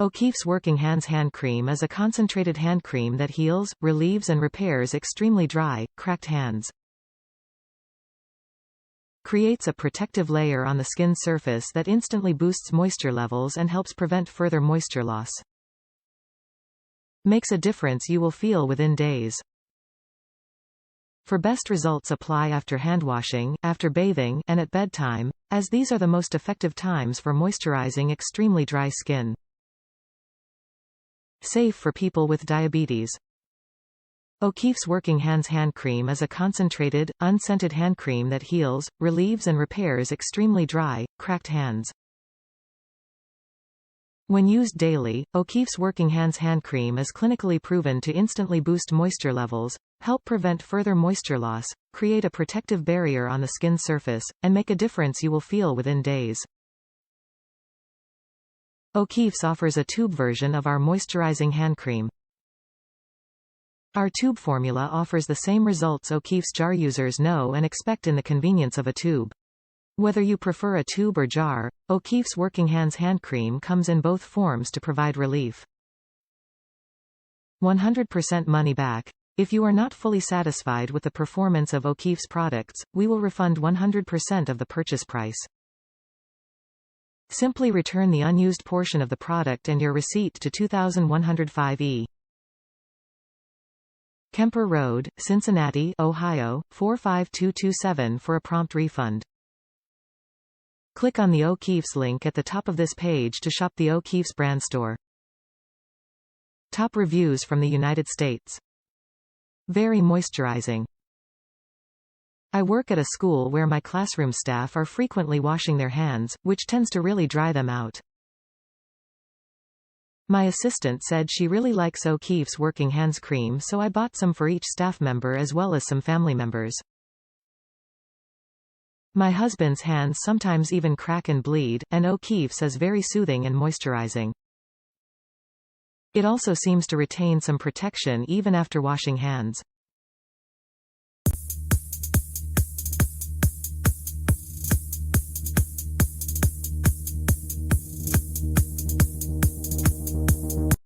O'Keeffe's Working Hands Hand Cream is a concentrated hand cream that heals, relieves and repairs extremely dry, cracked hands. Creates a protective layer on the skin surface that instantly boosts moisture levels and helps prevent further moisture loss. Makes a difference you will feel within days. For best results, apply after hand washing, after bathing, and at bedtime, as these are the most effective times for moisturizing extremely dry skin. Safe for people with diabetes. O'Keeffe's Working Hands Hand Cream is a concentrated, unscented hand cream that heals, relieves and repairs extremely dry, cracked hands. When used daily, O'Keeffe's Working Hands Hand Cream is clinically proven to instantly boost moisture levels, help prevent further moisture loss, create a protective barrier on the skin surface, and make a difference you will feel within days. O'Keeffe's offers a tube version of our moisturizing hand cream. Our tube formula offers the same results O'Keeffe's jar users know and expect in the convenience of a tube. Whether you prefer a tube or jar, O'Keeffe's Working Hands Hand Cream comes in both forms to provide relief. 100% money back. If you are not fully satisfied with the performance of O'Keeffe's products, we will refund 100% of the purchase price. Simply return the unused portion of the product and your receipt to 2105 E. Kemper Road, Cincinnati, Ohio, 45227 for a prompt refund. Click on the O'Keeffe's link at the top of this page to shop the O'Keeffe's brand store. Top reviews from the United States. Very moisturizing. I work at a school where my classroom staff are frequently washing their hands, which tends to really dry them out. My assistant said she really likes O'Keeffe's Working Hands Cream, so I bought some for each staff member as well as some family members. My husband's hands sometimes even crack and bleed, and O'Keeffe's is very soothing and moisturizing. It also seems to retain some protection even after washing hands.